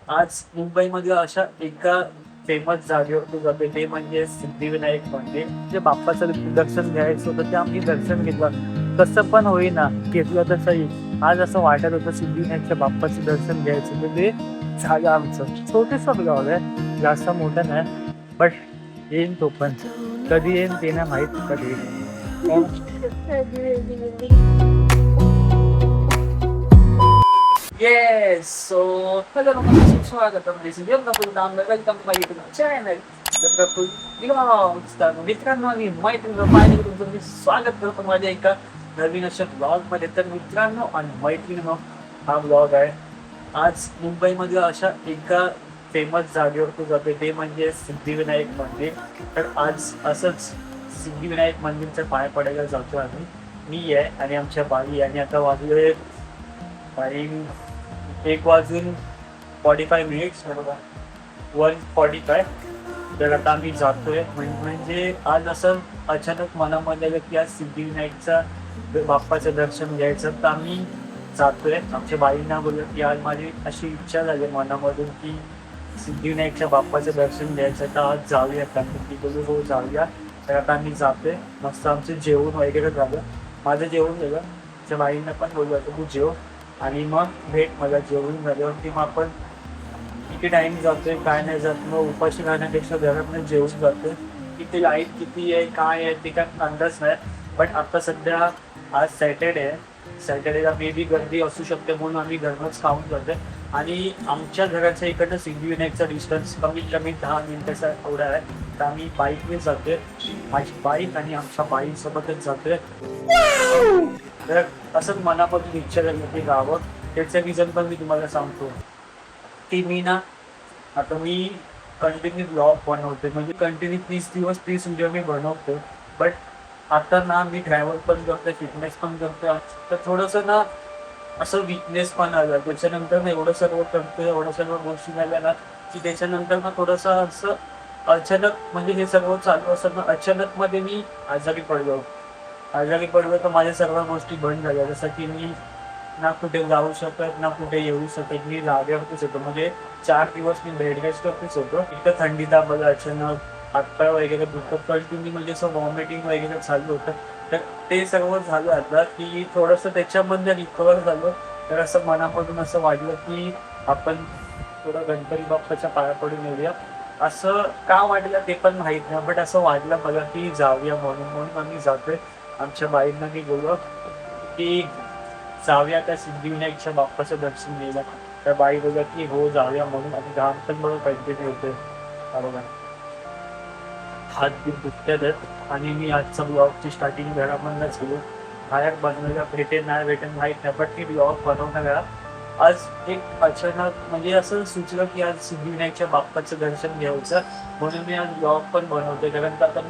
आज मुंबईमध्ये अशा एका फेमस जागेवर जाते ते म्हणजे सिद्धिविनायक मंदिर. जे बाप्पाचं दर्शन घ्यायचं होतं ते आम्ही दर्शन घेतलं. कसं पण होईना घेतलं तसंही. आज असं वाटत होतं सिद्धिविनायकच्या बाप्पाचं दर्शन घ्यायचं तर ते झालं आमचं. छोटंसं ब्लॉग आहे, जास्त मोठं नाही. बट येईन तो पण. कधी येईन ते नाही माहित कधी येईन. Yes, so hello mga स्वागतम दिसून येऊन पुन्हा वेलकम माय युट्यूब चॅनल प्रफुल ब्लॉग्स. तर मित्रांनो आणि मैत्रिणींनो पाहिजे तुमचं मी स्वागत करतो माझ्या एका नवीन अशा ब्लॉगमध्ये. तर मित्रांनो आणि मैत्रिणींनो, हा ब्लॉग आहे आज मुंबईमध्ये अशा एका फेमस जागेवर जाते ते म्हणजे सिद्धिविनायक मंदिर. तर आज असंच सिद्धिविनायक मंदिरच्या पाया पडायला जातो आम्ही. मी आहे आणि आमच्या बाई आणि आता वाजले टाईम 1:45 बरोबर 1:45. तर आता आम्ही जातोय म्हणजे आज असं अचानक मनामध्ये आलं की आज सिद्धिविनायकचा बाप्पाचं दर्शन घ्यायचं तर आम्ही जातोय. आमच्या बाईंना बोललो की आज माझी अशी इच्छा झाली मनामधून की सिद्धिविनायकच्या बाप्पाचं दर्शन घ्यायचं तर आज जाऊया का. ती बोलू हो जाऊया. तर आता आम्ही जातोय. मस्त आमचं जेवण वगैरे झालं, माझं जेवण झालं. आमच्या बाईंना पण बोलू आता तू जेव आणि मग भेट मला जेवण झाल्यावरती मग आपण किती टाइम जातोय काय नाही जात. मग उपाशी राहण्यापेक्षा घरातनं जेवून जातोय. किती लाईट किती आहे काय आहे ते काय अंदाज नाही. बट आता सध्या आज सॅटर्डे आहे. सॅटर्डेला मे बी गर्दी असू शकते म्हणून आम्ही घरनंच खाऊन जातोय. आणि आमच्या घराच्या इकडनं सिद्धिविनायकचा डिस्टन्स कमीत कमी 10 मिनिटाचा एवढा आहे. तर आम्ही बाईकनेच जातोय. माझी बाईक आणि आमच्या बाईसोबतच जातोय. तर असंच मनापासून इच्छा झाली की गावं. त्याचं रिझन पण मी तुम्हाला सांगतो की मी ना आता मी कंटिन्यू ब्लॉग बनवते म्हणजे कंटिन्यू 30 दिवस 30 व्हिडिओ मी बनवतो. बट आता ना मी ट्रॅव्हल पण करतोय, फिटनेस पण करतोय. तर थोडंसं ना असं विकनेस पण आलं. त्याच्यानंतर ना एवढं सर्व करतोय, एवढं सर्व गोष्टी झाल्या ना की त्याच्यानंतर ना थोडंसं असं अचानक म्हणजे हे सर्व चालू असताना अचानक मध्ये मी आजारी पडलो. तर माझ्या सर्व गोष्टी बंद झाल्या. जसं की मी ना कुठे जाऊ शकत ना कुठे येऊ शकत. मी जागेवरतीच होतो म्हणजे 4 दिवस मी बेड रेस्टवरतीच होतो. इतकं थंडी तापलं अचानक, हातपाय वगैरे दुखत कंटिन्यू म्हणजे असं व्हॉमिटिंग वगैरे चालू होतं. तर ते सर्व झालं आता की थोडंसं त्याच्यामध्ये रिकवर झालं. तर असं मनामधून असं वाटलं की आपण थोडं गणपती बाप्पाच्या पाया पडून येऊया. असं का वाटलं ते पण माहीत नाही. बट असं वाटलं मला की जाऊया म्हणून आम्ही जातोय. आमच्या बाईंना मी बोललो की जाऊया त्या सिद्धिविनायकच्या बाप्पाचं दर्शन घ्यायला. त्या बाई बोलल्या की हो जाऊया म्हणून. आणि घाम पण मला कंटिन्यू होते बरोबर. हात बीत दुखतात आणि मी आजचा ब्लॉगची स्टार्टिंग घरामधूनच केली. बाहेर बनवायला भेटेल नाही माहीत नाही. बट मी ब्लॉग बनवणारा आज एक अचानक म्हणजे असं सुचलं की आज सिद्धिविनायकच्या बाप्पाचं दर्शन घ्यायचं म्हणून मी आज ब्लॉग पण बनवतोय. कारण का आता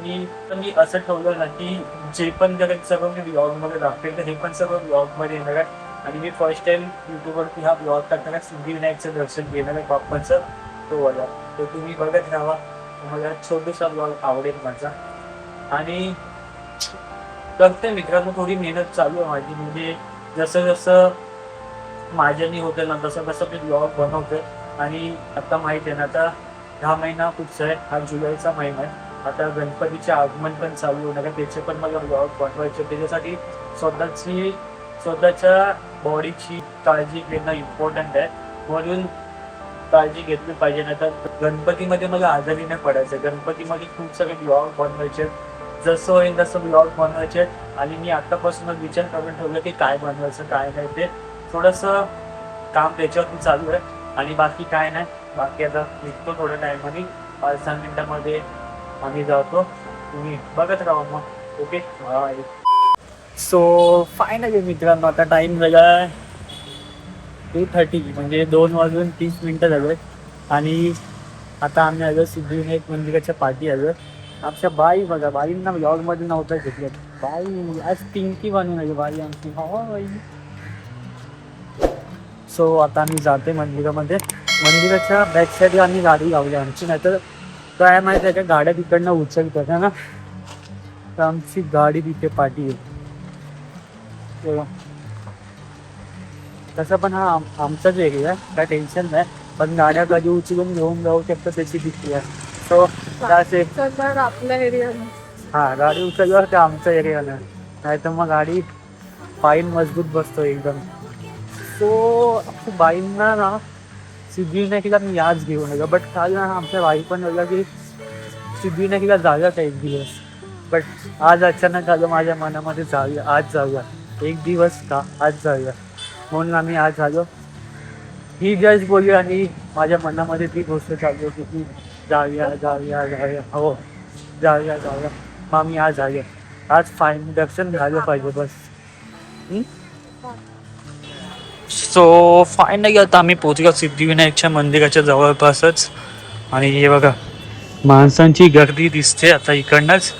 मी असं ठेवलं ना की जे पण जगात सगळं मी ब्लॉगमध्ये दाखवेल तर हे पण सगळं ब्लॉगमध्ये येणार आहे. आणि मी फर्स्ट टाइम यूट्यूबवरती हा ब्लॉग टाकणार सिद्धिविनायकचं दर्शन घेणार आहे बाप्पाचं तो वाला. तर तुम्ही बघत राहा. मला छोटूसा ब्लॉग आवडेल माझा. आणि करते मित्रांनो थोडी मेहनत चालू आहे माझी. म्हणजे जसं जसं माझ्यानी होतं ना तसं तसं मी ब्लॉग बनवतोय. आणि आता माहिती आहे ना आता हा महिना कुठचा आहे, हा जुलैचा महिना आहे. आता गणपतीचे आगमन पण चालू होणार आहे. त्याचे पण मला ब्लॉग बनवायचे. त्याच्यासाठी स्वतःच्या बॉडीची काळजी घेणं इम्पॉर्टंट आहे. म्हणून काळजी घेतली पाहिजे. नाही तर गणपतीमध्ये मला आजारी नाही पडायचं. गणपतीमध्ये खूप सगळे ब्लॉग बनवायचे. जसं होईल तसं ब्लॉग बनवायचे. आणि मी आतापासूनच विचार करून ठेवलं की काय बनवायचं काय नाही ते. थोडंसं काम त्याच्यावरती चालू आहे. आणि बाकी काय नाही. बाकी आता निघतो थोड्या टायमाने 5-10 मिनिटामध्ये आम्ही जातो. तुम्ही बघत राहा मग. Okay bye. सो फायनली मित्रांनो आता टाइम झाला 2:30 म्हणजे 2:30 झाले. आणि आता आम्ही आलो सिद्धिविनायक मंदिराच्या पाठी आलो. आमच्या बाई बघा, बाईंना ब्लॉगमध्ये नव्हतं घेतलं. बाई आज पिंकी बनवून आली बाई आमची. हो बाई. सो आता आम्ही जाते मंदिरामध्ये. मंदिराच्या बॅक साईडला आम्ही गाडी लावली आमची. नाहीतर काय माहिती आहे का गाड्या तिकडनं उचलतात ना. तर आमची गाडी तिथे पाठी आहे. तसं पण हा आमचाच एरिया आहे, काय टेन्शन नाही. पण गाड्या कधी उचलून घेऊन जाऊ शकतो त्याची भीती आहे. सो असे आपल्या एरियात हा गाडी उचलल्यावर ते आमचा एरिया नाही तर मग गाडी पाईन मजबूत बसतो एकदम. सो बाईंना ना सिद्धिविनायकला मी आज घेऊन आलो, बट काल ना आमच्या बाई पण बोलला की सिद्धिविनायकला जाऊयात एक दिवस. बट आज अचानक आलं माझ्या मनामध्ये जाऊया, आज जाऊया, एक दिवस का आज जाऊया, म्हणून आम्ही आज आलो. ही जस्ट बोलली आणि माझ्या मनामध्ये ती गोष्ट चालू होती की जाऊया जाऊया जाऊया, हो जाऊया जाऊया. मग आम्ही आज आलो. आज दर्शन झालं पाहिजे बस. सो फायनली आता आम्ही पोहोचलो सिद्धिविनायकच्या मंदिराच्या जवळपासच. आणि हे बघा माणसांची गर्दी दिसते आता इकडनंच.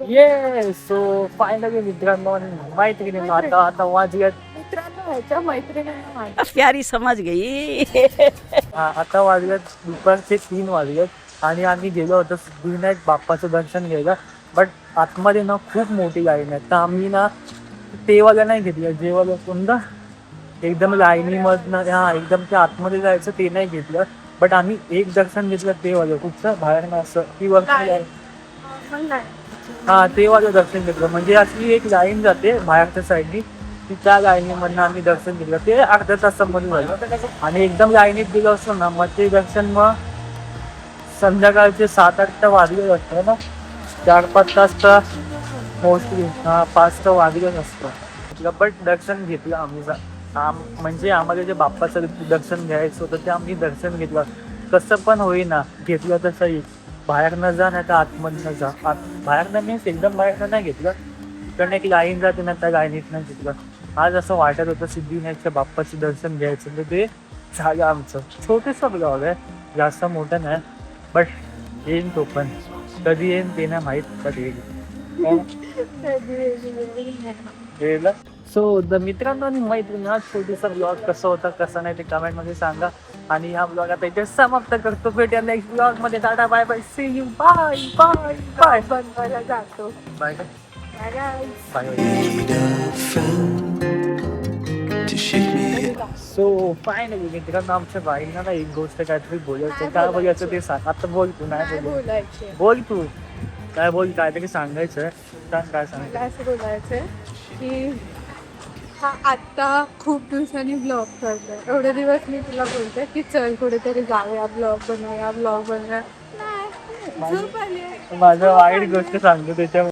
ये सो फायनली मित्रांनो मैत्रिणींनो आता वाजल्यात मित्रांनो ह्याच्या मैत्रिणींना माझ्या प्यारी समझ गई. आता वाजल्यात दुपारचे 3 वाजलेत आणि आम्ही गेलो होतो सिद्धिविनायक बाप्पाचं दर्शन घ्यायला. बट आतमध्ये ना खूप मोठी लाईन आहे, तर आम्ही ना ते वाला नाही घेतलं, जे वाला कोणता एकदम लाईनीमधनं एकदम त्या आतमध्ये जायचं ते नाही घेतलं. बट आम्ही एक दर्शन घेतलं ते वालं कुठचं बाहेर ना असं ती वरती ते वालं दर्शन घेतलं. म्हणजे अशी एक लाईन जाते बाहेरच्या साईडनी, ती त्या लाईनीमधनं आम्ही दर्शन घेतलं. ते अर्ध्या तासामध्ये झालं. आणि एकदम लाईनीत गेलो असतो ना मग ते दर्शन मग संध्याकाळचे 7-8 वाजले असतं ना, 4-5 तास तर मोस्टली 5 तर वाजलेच असतं. बट दर्शन घेतलं आम्ही. म्हणजे आम्हाला जे बाप्पाचं दर्शन घ्यायचं होतं ते आम्ही दर्शन घेतलं. कसं पण होईना घेतलं तसंही. बाहेर न जा नाही तर आतमधनं जा. बाहेर न मीन्स एकदम बाहेर नाही घेतलं, कारण एक लाईन जाते ना त्या लाईनीत नाही घेतलं. आज असं वाटत होतं सिद्धिविनायकच्या बाप्पाचं दर्शन घ्यायचं, तर ते झालं आमचं. छोटंसं ब्लॉग आहे, जास्त मोठं नाही. बट येईन तो पण, कधी येईन ते नाही माहीत, कधी येईल. सो मित्रांनो आणि मैत्रिणी आज छोटीसा ब्लॉग कसं होता कसं नाही ते कमेंटमध्ये सांगा. आणि हा ब्लॉग आता इथे समाप्त करतो. भेटूया नेक्स्ट ब्लॉग मध्ये. Tata bye bye, see you, bye bye bye. बनवायला जातो. Bye bye. सो फायनली मित्रांनो आमच्या बाईंना ना एक गोष्ट काहीतरी बोलायचं. काय बोलायचं ते सांग. आता बोल तू. नाही बोलायचे बोल तू काय बोल, काहीतरी सांगायचं. सांग काय सांगायचं. असं बोलायचंय की हा आत्ता खूप दिवसांनी ब्लॉग करतोय. एवढे दिवस मी तुला बोलते की चल कुठेतरी जाऊया, ब्लॉग बनवूया, ब्लॉग बनवूया. नाही, झोप आली. माझं वाईट गोष्ट सांगतो त्याच्या